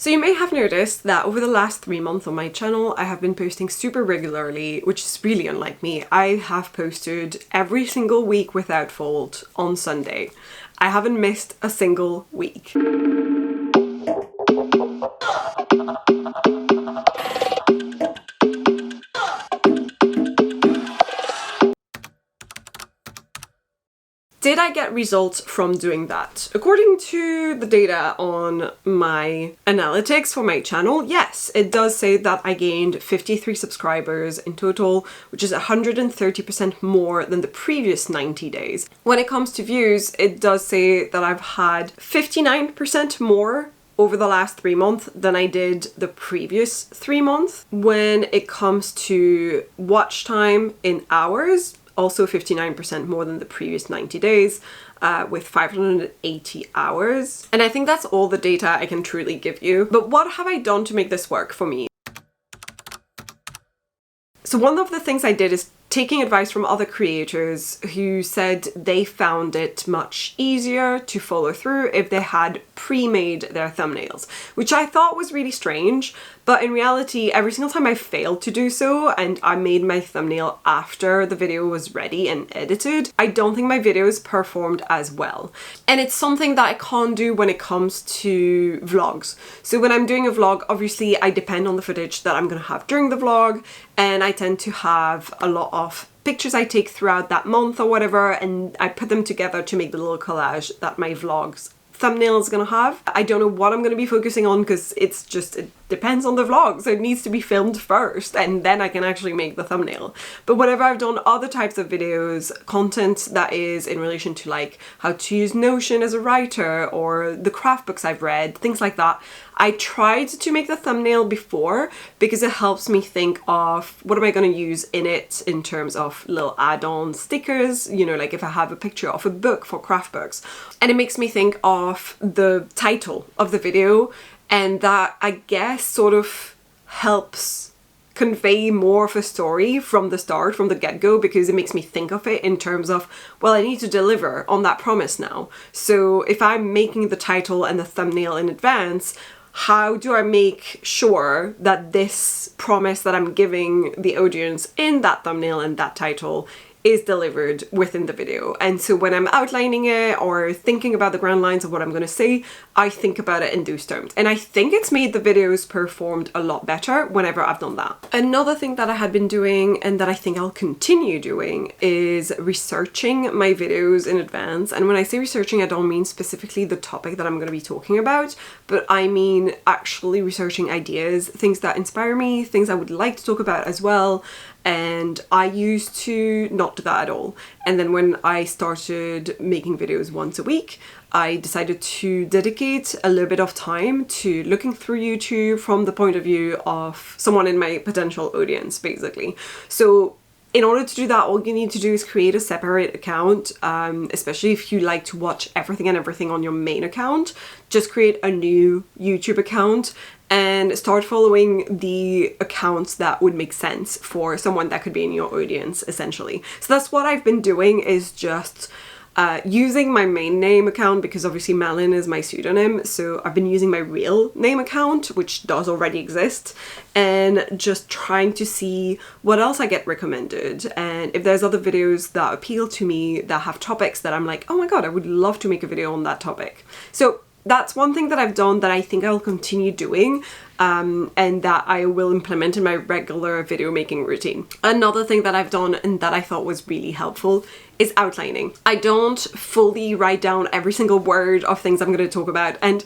So you may have noticed that over the last 3 months on my channel, I have been posting super regularly, which is really unlike me. I have posted every single week without fault on Sunday. I haven't missed a single week. Did I get results from doing that? According to the data on my analytics for my channel, yes, it does say that I gained 53 subscribers in total, which is 130% more than the previous 90 days. When it comes to views, it does say that I've had 59% more over the last 3 months than I did the previous 3 months. When it comes to watch time in hours, also 59% more than the previous 90 days, with 580 hours. And I think that's all the data I can truly give you. But what have I done to make this work for me? So one of the things I did is taking advice from other creators who said they found it much easier to follow through if they had pre-made their thumbnails, which I thought was really strange, but in reality every single time I failed to do so and I made my thumbnail after the video was ready and edited, I don't think my videos performed as well. And it's something that I can't do when it comes to vlogs. So when I'm doing a vlog, obviously I depend on the footage that I'm gonna have during the vlog, and I tend to have a lot of pictures I take throughout that month or whatever, and I put them together to make the little collage that my vlog's thumbnail is gonna have. I don't know what I'm gonna be focusing on because it depends on the vlog, so it needs to be filmed first and then I can actually make the thumbnail. But whenever I've done other types of videos, content that is in relation to like how to use Notion as a writer or the craft books I've read, things like that, I tried to make the thumbnail before because it helps me think of what am I going to use in it in terms of little add-on stickers, you know, like if I have a picture of a book for craft books. And it makes me think of the title of the video, and that I guess sort of helps convey more of a story from the start, from the get-go, because it makes me think of it in terms of, well, I need to deliver on that promise now. So if I'm making the title and the thumbnail in advance, how do I make sure that this promise that I'm giving the audience in that thumbnail and that title is delivered within the video? And so when I'm outlining it or thinking about the grand lines of what I'm going to say, I think about it in those terms. And I think it's made the videos performed a lot better whenever I've done that. Another thing that I had been doing and that I think I'll continue doing is researching my videos in advance. And when I say researching, I don't mean specifically the topic that I'm going to be talking about, but I mean actually researching ideas, things that inspire me, things I would like to talk about as well. And I used to not do that at all. And then when I started making videos once a week, I decided to dedicate a little bit of time to looking through YouTube from the point of view of someone in my potential audience, basically. So in order to do that, all you need to do is create a separate account, especially if you like to watch everything and everything on your main account. Just create a new YouTube account and start following the accounts that would make sense for someone that could be in your audience, essentially. So that's what I've been doing, is just using my main name account, because obviously Malin is my pseudonym, so I've been using my real name account, which does already exist, and just trying to see what else I get recommended, and if there's other videos that appeal to me that have topics that I'm like, oh my god, I would love to make a video on that topic. So that's one thing that I've done that I think I'll continue doing, and that I will implement in my regular video making routine. Another thing that I've done and that I thought was really helpful is outlining. I don't fully write down every single word of things I'm going to talk about, and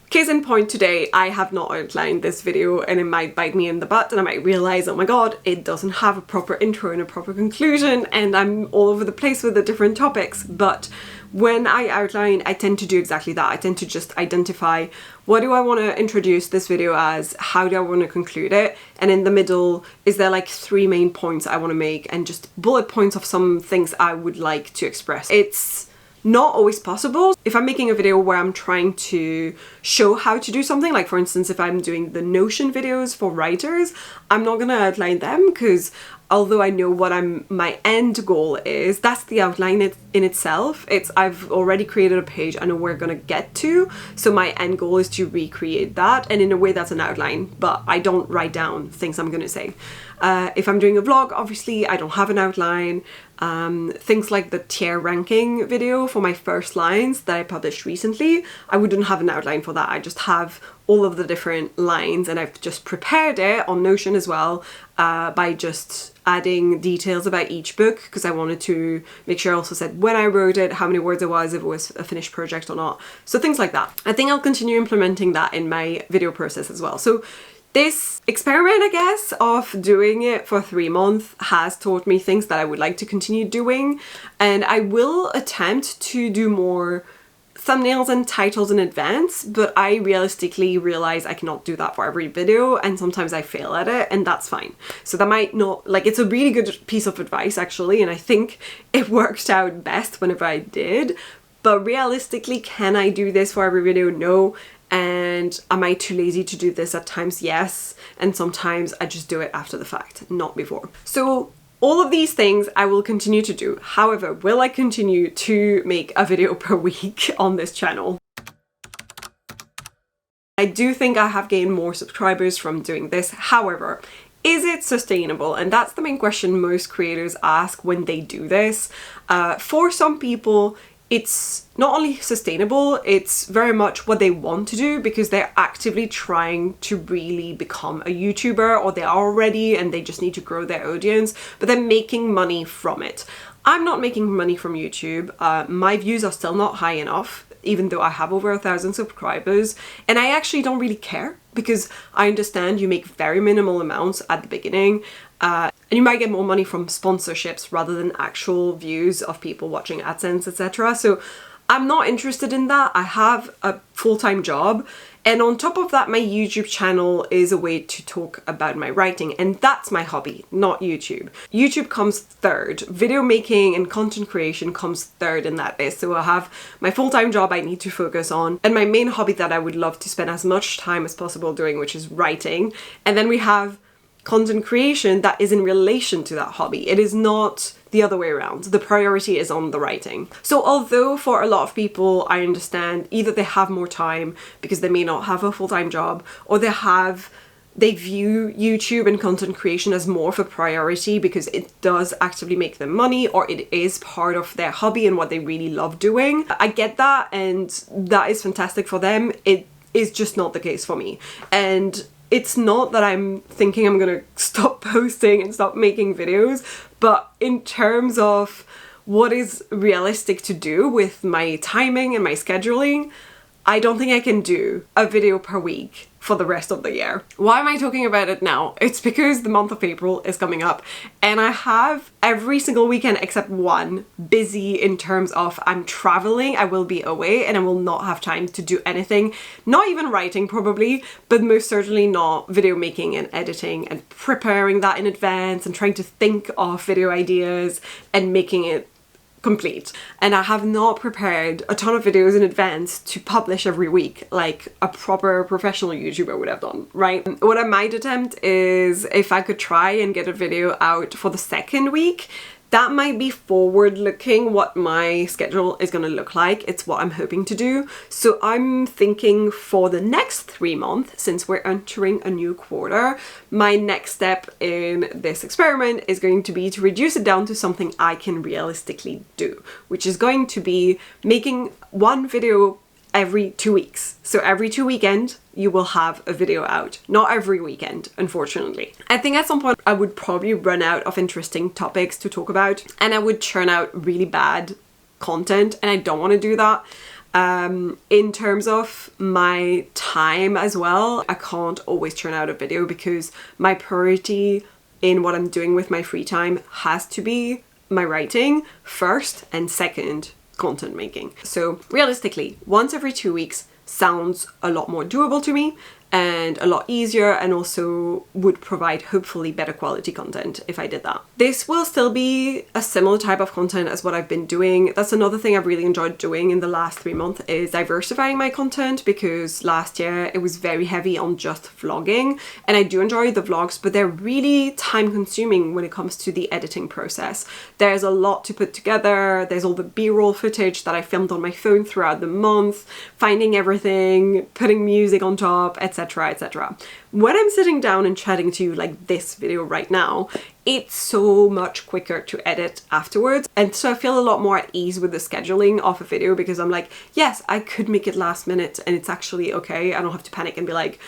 case in point, today I have not outlined this video and it might bite me in the butt and I might realize, oh my god, it doesn't have a proper intro and a proper conclusion and I'm all over the place with the different topics. But when I outline, I tend to do exactly that. I tend to just identify, what do I want to introduce this video as, how do I want to conclude it, and in the middle, is there like 3 main points I want to make, and just bullet points of some things I would like to express. It's not always possible. If I'm making a video where I'm trying to show how to do something, like for instance if I'm doing the Notion videos for writers, I'm not gonna outline them because although I know what my end goal is, that's the outline in itself. I've already created a page, I know where we're gonna get to, so my end goal is to recreate that, and in a way that's an outline, but I don't write down things I'm gonna say. If I'm doing a vlog, obviously I don't have an outline. Things like the tier ranking video for my first lines that I published recently, I wouldn't have an outline for that. I just have all of the different lines, and I've just prepared it on Notion as well, by just adding details about each book, because I wanted to make sure I also said when I wrote it, how many words it was, if it was a finished project or not. So things like that. I think I'll continue implementing that in my video process as well. So this experiment, I guess, of doing it for 3 months has taught me things that I would like to continue doing, and I will attempt to do more thumbnails and titles in advance, but I realistically realize I cannot do that for every video, and sometimes I fail at it, and that's fine. So that might not, like, it's a really good piece of advice actually, and I think it worked out best whenever I did, but realistically, can I do this for every video? No. And am I too lazy to do this at times? Yes. And sometimes I just do it after the fact, not before. So all of these things I will continue to do. However, will I continue to make a video per week on this channel? I do think I have gained more subscribers from doing this. However, is it sustainable? And that's the main question most creators ask when they do this. For some people, it's not only sustainable, it's very much what they want to do, because they're actively trying to really become a YouTuber, or they are already and they just need to grow their audience, but they're making money from it. I'm not making money from YouTube. My views are still not high enough, even though I have over 1,000 subscribers, and I actually don't really care, because I understand you make very minimal amounts at the beginning, and you might get more money from sponsorships rather than actual views of people watching AdSense, etc. So I'm not interested in that. I have a full-time job, and on top of that, my YouTube channel is a way to talk about my writing, and that's my hobby, not YouTube. YouTube comes third. Video making and content creation comes third in that list. So I have my full-time job I need to focus on, and my main hobby that I would love to spend as much time as possible doing, which is writing. And then we have content creation that is in relation to that hobby. It is not the other way around. The priority is on the writing. So although for a lot of people, I understand either they have more time because they may not have a full-time job, or they view YouTube and content creation as more of a priority because it does actively make them money, or it is part of their hobby and what they really love doing. I get that, and that is fantastic for them. It is just not the case for me. And it's not that I'm thinking I'm gonna stop posting and stop making videos, but in terms of what is realistic to do with my timing and my scheduling, I don't think I can do a video per week for the rest of the year. Why am I talking about it now? It's because the month of April is coming up, and I have every single weekend except one busy in terms of I'm traveling, I will be away, and I will not have time to do anything, not even writing probably, but most certainly not video making and editing and preparing that in advance and trying to think of video ideas and making it complete. And I have not prepared a ton of videos in advance to publish every week like a proper professional YouTuber would have done, right? What I might attempt is if I could try and get a video out for the second week. That might be forward looking what my schedule is going to look like. It's what I'm hoping to do. So I'm thinking for the next 3 months, since we're entering a new quarter, my next step in this experiment is going to be to reduce it down to something I can realistically do, which is going to be making one video every 2 weeks. So every 2 weekends you will have a video out. Not every weekend, unfortunately. I think at some point I would probably run out of interesting topics to talk about, and I would churn out really bad content, and I don't want to do that. In terms of my time as well, I can't always churn out a video because my priority in what I'm doing with my free time has to be my writing first, and second, content making. So realistically, once every 2 weeks sounds a lot more doable to me, and a lot easier, and also would provide hopefully better quality content if I did that. This will still be a similar type of content as what I've been doing. That's another thing I've really enjoyed doing in the last 3 months, is diversifying my content, because last year it was very heavy on just vlogging, and I do enjoy the vlogs, but they're really time consuming when it comes to the editing process. There's a lot to put together. There's all the B-roll footage that I filmed on my phone throughout the month, finding everything, putting music on top, etc, etc. When I'm sitting down and chatting to you like this video right now, it's so much quicker to edit afterwards, and so I feel a lot more at ease with the scheduling of a video, because I'm like, yes, I could make it last minute and it's actually okay. I don't have to panic and be like,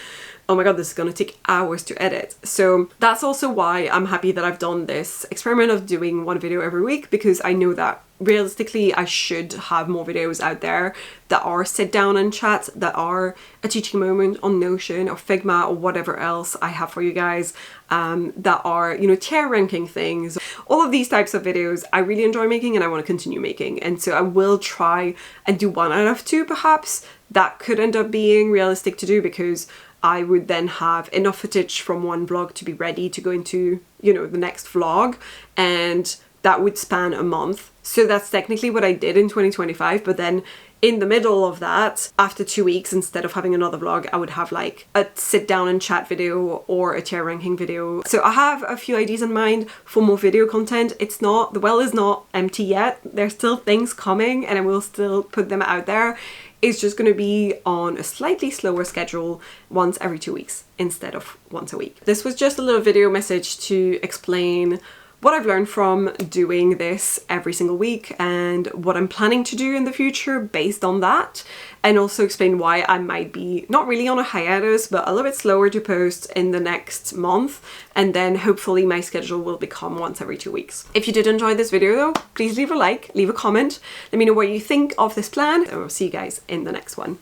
oh my god, this is gonna take hours to edit. So that's also why I'm happy that I've done this experiment of doing one video every week, because I know that realistically I should have more videos out there that are sit down and chat, that are a teaching moment on Notion or Figma or whatever else I have for you guys, that are, you know, tier ranking things. All of these types of videos I really enjoy making and I want to continue making, and so I will try and do 1 out of 2 perhaps. That could end up being realistic to do, because I would then have enough footage from one vlog to be ready to go into, you know, the next vlog, and that would span a month. So that's technically what I did in 2025, but then in the middle of that, after 2 weeks, instead of having another vlog, I would have like a sit down and chat video or a tier ranking video. So I have a few ideas in mind for more video content. It's not, the well is not empty yet. There's still things coming and I will still put them out there. It's just going to be on a slightly slower schedule, once every 2 weeks instead of once a week. This was just a little video message to explain what I've learned from doing this every single week and what I'm planning to do in the future based on that, and also explain why I might be not really on a hiatus but a little bit slower to post in the next month, and then hopefully my schedule will become once every 2 weeks. If you did enjoy this video though, please leave a like, leave a comment, let me know what you think of this plan, and I'll see you guys in the next one.